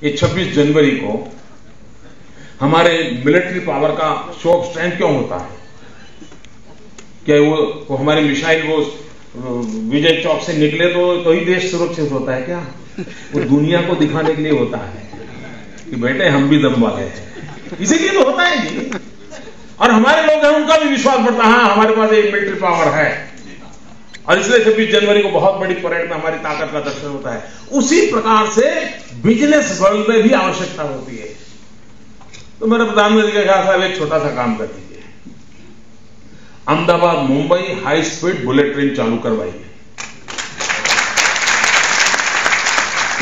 ये 26 जनवरी को हमारे मिलिट्री पावर का शो ऑफ स्ट्रेंथ क्यों होता है? क्या वो हमारे मिसाइल वो विजय चौक से निकले तो ही देश सुरक्षित होता है क्या? वो दुनिया को दिखाने के लिए होता है कि बेटे हम भी दम वाले हैं, इसीलिए तो होता है जी। और हमारे लोग हैं, उनका भी विश्वास बढ़ता है, हाँ हमारे पास एक मिलिट्री पावर है, और इसलिए 26 जनवरी को बहुत बड़ी परेड में हमारी ताकत का दर्शन होता है। उसी प्रकार से बिजनेस वर्ल्ड में भी आवश्यकता होती है। तो मेरे प्रधानमंत्री का कहा साहब एक छोटा सा काम कर दीजिए, Ahmedabad Mumbai high speed bullet train चालू करवाइए।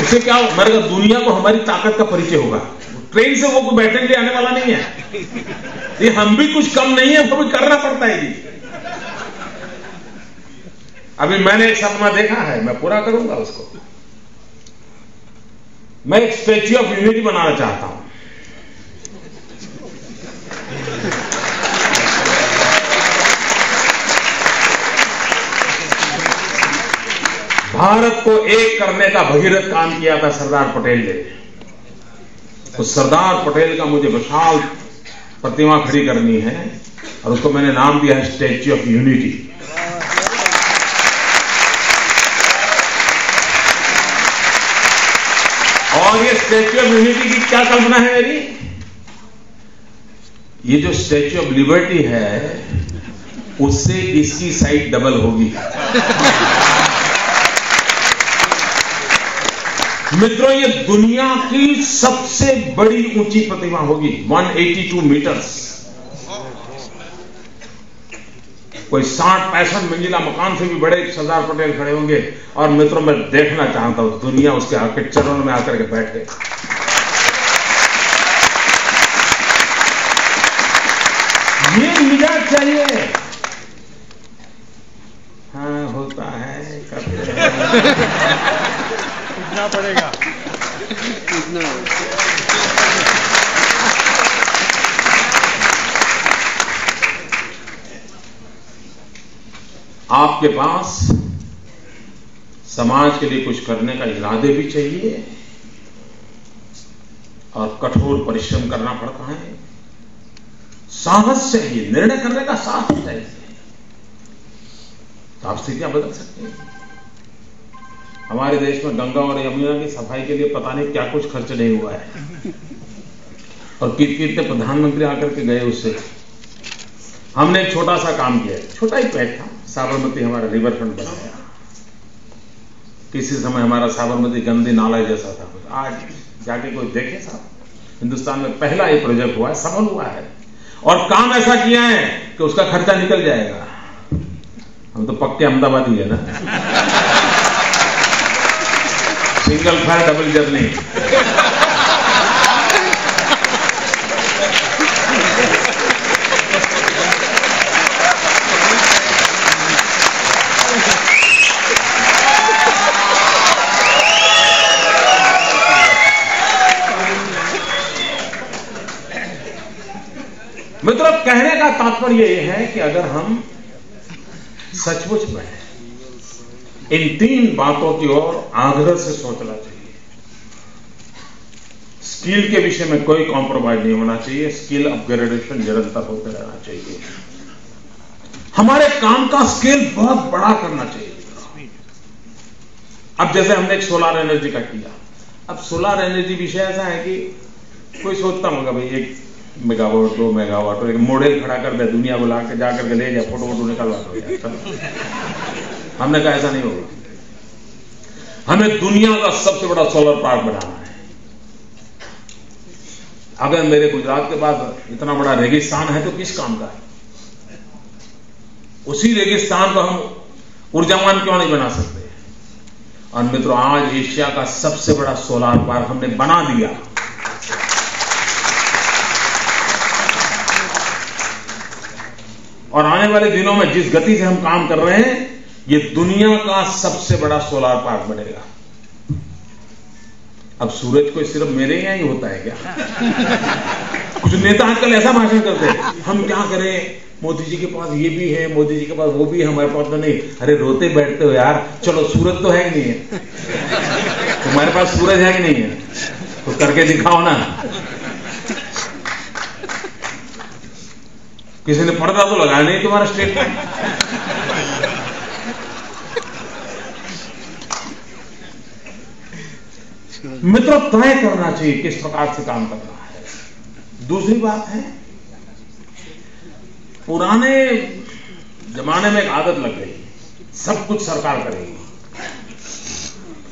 उससे क्या हो, मेरे को दुनिया को हमारी ताकत का परिचय होगा। ट्रेन से वो कोई बैठने के लिए आने वाला नहीं है, ये हम भी कुछ कम नहीं है, वो भी करना पड़ता है जी। अभी मैंने एक सपना देखा है, मैं पूरा करूंगा उसको। मैं एक स्टैच्यू ऑफ यूनिटी बनाना चाहता हूं। भारत को एक करने का भगीरथ काम किया था सरदार पटेल ने। तो सरदार पटेल का मुझे विशाल प्रतिमा खड़ी करनी है, और उसको मैंने नाम दिया है स्टैच्यू ऑफ यूनिटी। और ये स्टैच्यू ऑफ यूनिटी की क्या कल्पना है मेरी? ये जो स्टैच्यू ऑफ लिबर्टी है, उससे इसकी साइज डबल होगी। मित्रों, ये दुनिया की सबसे बड़ी ऊंची प्रतिमा होगी, 182 मीटर्स। कोई 60-65 मंजिला मकान से भी बड़े सरदार पटेल खड़े होंगे। और मित्रों, मैं देखना चाहता हूं दुनिया उसके आके चरणों में आकर के बैठे। ये मिजाज चाहिए। हाँ होता है, करते हैं। उठना पड़ेगा। आपके पास समाज के लिए कुछ करने का इरादे भी चाहिए, और कठोर परिश्रम करना पड़ता है, साहस चाहिए, निर्णय करने का साहस चाहिए। तो आप स्थितियां बदल सकते हैं। हमारे देश में गंगा और यमुना की सफाई के लिए पता नहीं क्या कुछ खर्च नहीं हुआ है, और कितने प्रधानमंत्री आकर के गए उससे। हमने एक छोटा सा काम किया, छोटा ही पैक था, साबरमती हमारा रिवर फ्रंट बनाया। किसी समय हमारा साबरमती गंदे नाला जैसा था, आज जाके कोई देखे साहब, हिंदुस्तान में पहला ये प्रोजेक्ट हुआ है, सफल हुआ है, और काम ऐसा किया है कि उसका खर्चा निकल जाएगा। हम तो पक्के अहमदाबादी है ना, सिंगल फायर डबल जर्नी। मित्रों, कहने का तात्पर्य यह है कि अगर हम सचमुच में इन 3 बातों की ओर आग्रह से सोचना चाहिए। स्किल के विषय में कोई कॉम्प्रोमाइज नहीं होना चाहिए, स्किल अपग्रेडेशन निरंतर होते रहना चाहिए। हमारे काम का स्केल बहुत बड़ा करना चाहिए। अब जैसे हमने एक सोलर एनर्जी का किया, अब सोलर एनर्जी विषय ऐसा है कि कोई सोचता होगा भाई 1 मेगावाट 2 मेगावाट, एक मॉडल खड़ा कर दे, दुनिया को ला के जाकर के ले जाए, फोटो वोटो निकालवा दो। हमने कहा ऐसा नहीं होगा, हमें दुनिया का सबसे बड़ा सोलर पार्क बनाना है। अगर मेरे गुजरात के पास इतना बड़ा रेगिस्तान है तो किस काम का है? उसी रेगिस्तान को हम ऊर्जावान क्यों नहीं बना सकते? और मित्रों, आज एशिया का सबसे बड़ा सोलर पार्क हमने बना दिया। और आने वाले दिनों में जिस गति से हम काम कर रहे हैं, ये दुनिया का सबसे बड़ा सोलर पार्क बनेगा। अब सूरज को सिर्फ मेरे यहां ही होता है क्या? कुछ नेता आजकल ऐसा भाषण करते हैं, हम क्या करें, मोदी जी के पास ये भी है, मोदी जी के पास वो भी है, हमारे पास तो नहीं। अरे रोते बैठते हो यार, चलो सूरज तो है कि नहीं है? तुम्हारे पास सूरज है कि नहीं है? तो करके दिखाओ ना। किसी ने पर्दा तो लगाया नहीं तुम्हारा स्टेटमेंट। मित्रों, तय करना चाहिए किस प्रकार से काम करना है। दूसरी बात है, पुराने जमाने में एक आदत लग गई, सब कुछ सरकार करेगी,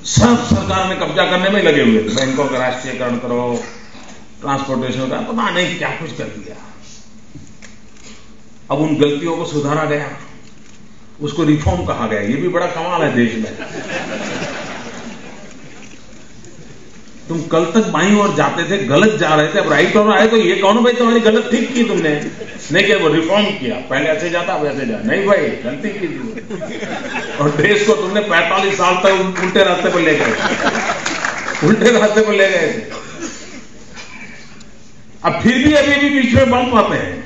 सब सरकार में कब्जा करने में लगे हुए थे। बैंकों का राष्ट्रीयकरण करो, ट्रांसपोर्टेशन का, पता नहीं क्या कुछ कर दिया। अब उन गलतियों को सुधारा गया, उसको रिफॉर्म कहा गया। ये भी बड़ा कमाल है देश में। तुम कल तक बाईं ओर जाते थे, गलत जा रहे थे, अब राइट ओर आए तो ये कौन भाई तुम्हारी गलत ठीक की तुमने? नहीं किया, वो रिफॉर्म किया, पहले ऐसे जाता वैसे जा। नहीं भाई, गलती की थी। और देश को तुमने 45 साल तक उल्टे रास्ते पर ले गए, उल्टे रास्ते पर ले गए थे। अब फिर भी अभी भी बीच में बम आते हैं,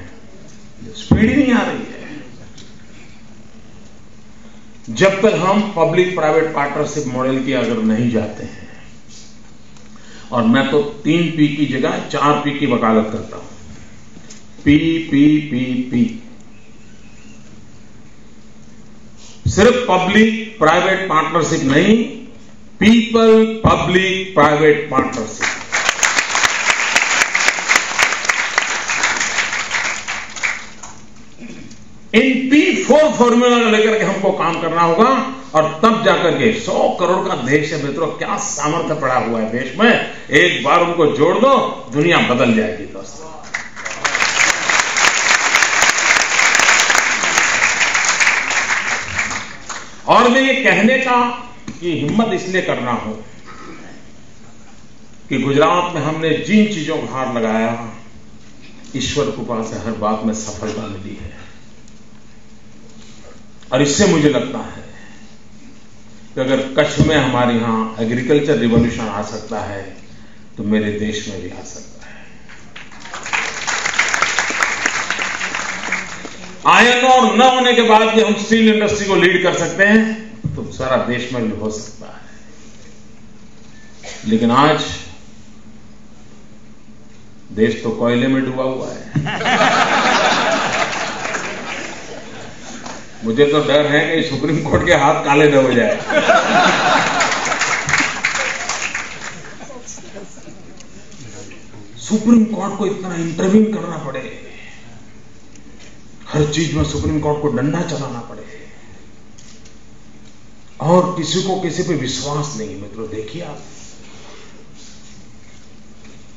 स्पीड ही नहीं आ रही है। जब तक हम पब्लिक प्राइवेट पार्टनरशिप मॉडल की अगर नहीं जाते हैं, और मैं तो 3 P की जगह 4 P की वकालत करता हूं, P P P P। सिर्फ पब्लिक प्राइवेट पार्टनरशिप नहीं, पीपल पब्लिक प्राइवेट पार्टनरशिप। इन P4 फॉर्मूला लेकर के हमको काम करना होगा, और तब जाकर के 100 करोड़ का देश है मित्रों, क्या सामर्थ्य पड़ा हुआ है देश में। एक बार उनको जोड़ दो, दुनिया बदल जाएगी दोस्तों। और मैं ये कहने का की हिम्मत इसलिए कर रहा हूं कि गुजरात में हमने जिन चीजों को हाथ लगाया, ईश्वर कृपा से हर बात में सफलता मिली है। और इससे मुझे लगता है कि अगर कच्छ में हमारे यहां एग्रीकल्चर रिवॉल्यूशन आ सकता है, तो मेरे देश में भी आ सकता है। आयन और न होने के बाद भी हम स्टील इंडस्ट्री को लीड कर सकते हैं, तो सारा देश में भी हो सकता है। लेकिन आज देश तो कोयले में डूबा हुआ है। मुझे तो डर है कि सुप्रीम कोर्ट के हाथ काले न हो जाए। सुप्रीम कोर्ट को इतना इंटरवीन करना पड़े, हर चीज में सुप्रीम कोर्ट को डंडा चलाना पड़े, और किसी को किसी पे विश्वास नहीं। मित्रों देखिए आप,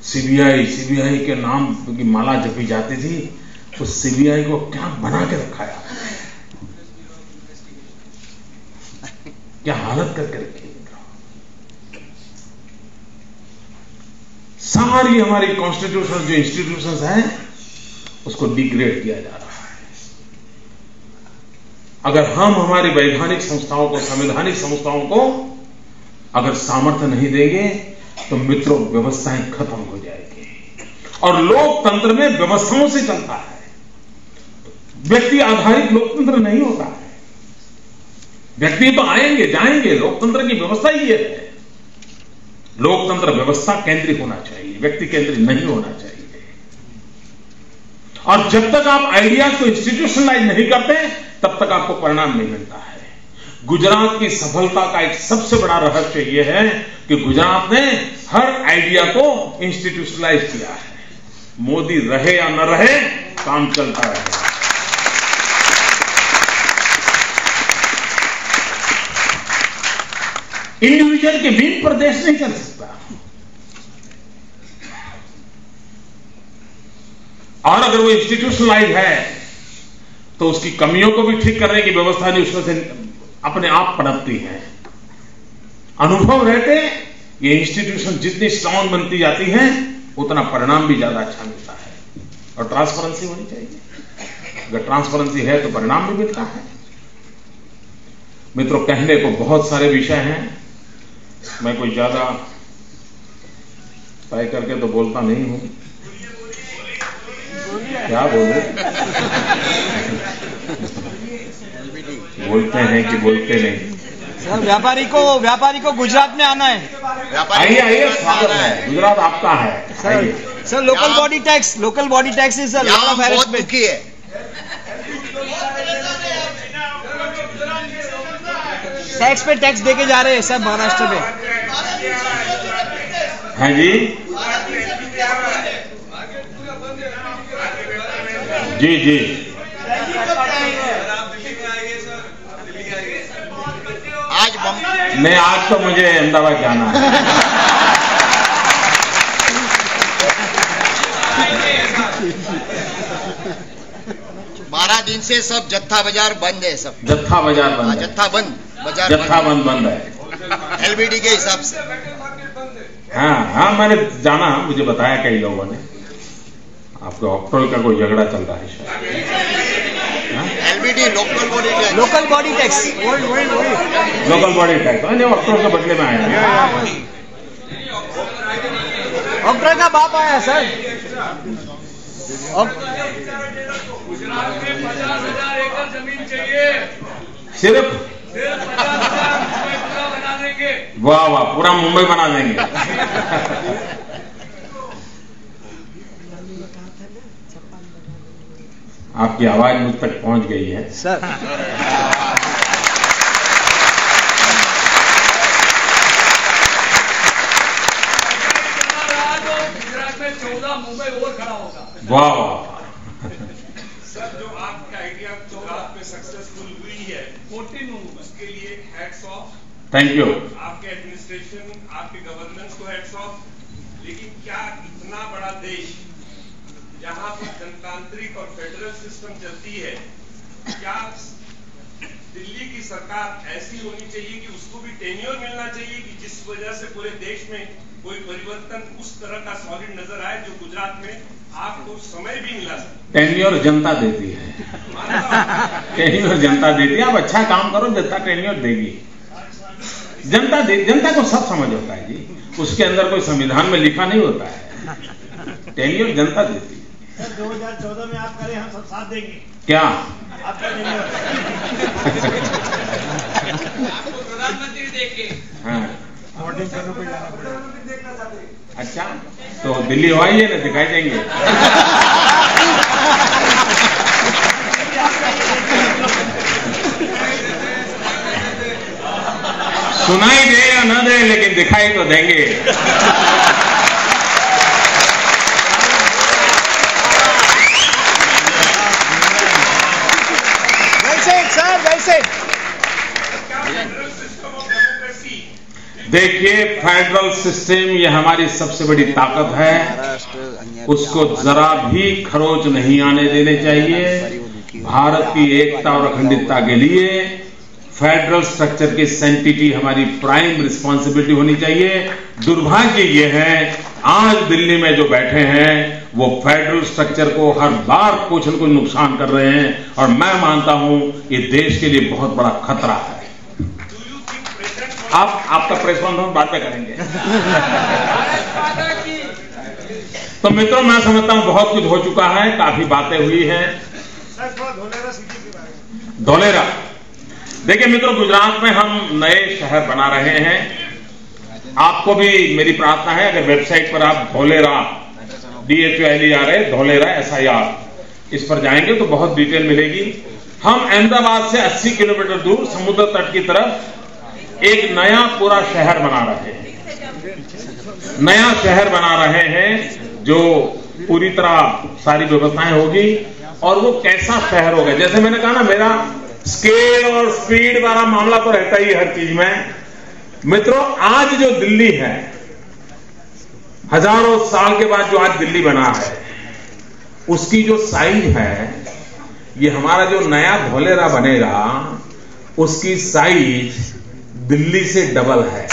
सीबीआई के नाम की माला जपी जाती थी, तो सीबीआई को क्या बना के रखा है, क्या हालत करके रखी है। सारी हमारी कॉन्स्टिट्यूशनल जो इंस्टीट्यूशंस हैं, उसको डिग्रेड किया जा रहा है। अगर हम हमारी वैधानिक संस्थाओं को, संवैधानिक संस्थाओं को अगर सामर्थ्य नहीं देंगे, तो मित्रों व्यवस्थाएं खत्म हो जाएगी। और लोकतंत्र में व्यवस्थाओं से चलता है, व्यक्ति आधारित लोकतंत्र नहीं होता है। व्यक्ति तो आएंगे जाएंगे, लोकतंत्र की व्यवस्था ही है। लोकतंत्र व्यवस्था केंद्रित होना चाहिए, व्यक्ति केंद्रित नहीं होना चाहिए। और जब तक आप आइडियाज को इंस्टीट्यूशनलाइज नहीं करते, तब तक आपको परिणाम नहीं मिलता है। गुजरात की सफलता का एक सबसे बड़ा रहस्य यह है कि गुजरात ने हर आइडिया को इंस्टीट्यूशनलाइज किया है। मोदी रहे या न रहे, काम चलता रहे। इंडिविजुअल के बीच पर देश नहीं चल सकता। और अगर वो इंस्टीट्यूशनलाइज है, तो उसकी कमियों को भी ठीक करने की व्यवस्था नहीं उसमें से अपने आप पनपती है। अनुभव रहते ये इंस्टीट्यूशन जितनी स्ट्रांग बनती जाती है, उतना परिणाम भी ज्यादा अच्छा मिलता है। और ट्रांसपेरेंसी होनी चाहिए। अगर ट्रांसपेरेंसी है तो परिणाम भी मिलता है। मित्रों, कहने को बहुत सारे विषय हैं, मैं कोई ज्यादा तय करके तो बोलता नहीं हूं। क्या बोलूं? बोलते हैं कि बोलते नहीं। सर व्यापारी को गुजरात में आना है। आइए आइए, स्वागत है, गुजरात आपका है। Sir local body tax is a lot of harassment है। टैक्स पे टैक्स देके जा रहे हैं सब महाराष्ट्र में। हैं जी जी जी नहीं, आज तो मुझे अहमदाबाद जाना है। 12 दिन से सब जत्था बाजार बंद है। सब जत्था बाजार बंद है। जत्था बंद, बाजार जत्था बंद है एलबीडी के हिसाब से। हाँ, मैंने जाना, मुझे बताया कई लोगों ने आपके ऑक्टोल का कोई झगड़ा चल रहा है शायद। LBD local body tax local body tax नहीं, ऑक्टोल के बदले में आया। ऑक्टोल का बाप आया सर। गुजरात में 50,000 एकड़ जमीन चाहिए, सिर्फ 50,000 पूरा बना देंगे। वाह वाह, पूरा मुंबई बना देंगे। आपकी आवाज मुझ तक पहुंच गई है सर। गुजरात में 14 मुंबई और खड़ा होगा। वाह वाह। सर, जो आपका आइडिया गुजरात में सक्सेसफुल हुई है 14 उसके लिए हैट्स ऑफ। Thank you. आपके एडमिनिस्ट्रेशन, आपके गवर्नेंस को हैट्स ऑफ। लेकिन क्या इतना बड़ा देश जहां पर जनतांत्रिक और फेडरल सिस्टम चलती है, क्या दिल्ली की सरकार ऐसी होनी चाहिए कि उसको भी टेन्योर मिलना चाहिए कि जिस वजह से पूरे देश में कोई परिवर्तन उस तरह का सॉलिड नजर आए जो गुजरात में आपको समय भी मिला सके? टेन्योर जनता देती है। टेन्योर जनता देती है। आप अच्छा काम करो, जनता टेन्योर देगी। जनता को सब समझ होता है जी, उसके अंदर कोई संविधान में लिखा नहीं होता है। टेन्योर जनता देती है। 2014 में आप करें, हम सब साथ देंगे। क्या आपका आपको प्रधानमंत्री देखे। हाँ, वोटिंग करने को जाना पड़ेगा। अच्छा, तो दिल्ली हो आइए ना, दिखाई देंगे। सुनाई दे या न दे, लेकिन दिखाई तो देंगे। देखिए, फेडरल सिस्टम ये हमारी सबसे बड़ी ताकत है, उसको जरा भी खरोच नहीं आने देने चाहिए। भारत की एकता और अखंडता के लिए फेडरल स्ट्रक्चर की सैंक्टिटी हमारी प्राइम रिस्पॉन्सिबिलिटी होनी चाहिए। दुर्भाग्य ये है, आज दिल्ली में जो बैठे हैं वो फेडरल स्ट्रक्चर को हर बार कुछ न कुछ नुकसान कर रहे हैं, और मैं मानता हूं ये देश के लिए बहुत बड़ा खतरा है। आपका प्रेस कॉन्फ्रेंस बाद में करेंगे। तो मित्रों, मैं समझता हूं बहुत कुछ हो चुका है, काफी बातें हुई हैं। धोलेरा, देखिए मित्रों, गुजरात में हम नए शहर बना रहे हैं। आपको भी मेरी प्रार्थना है, अगर वेबसाइट पर आप धोलेरा DHOLERA धोलेरा SIR इस पर जाएंगे तो बहुत डिटेल मिलेगी। हम अहमदाबाद से 80 किलोमीटर दूर समुद्र तट की तरफ एक नया पूरा शहर बना रहे हैं। नया शहर बना रहे हैं जो पूरी तरह सारी व्यवस्थाएं होगी। और वो कैसा शहर होगा, जैसे मैंने कहा ना, मेरा स्केल और स्पीड वाला मामला तो रहता ही हर चीज में। मित्रों, आज जो दिल्ली है, हजारों साल के बाद जो आज दिल्ली बना है, उसकी जो साइज है, ये हमारा जो नया धोलेरा बनेगा उसकी साइज दिल्ली से डबल है।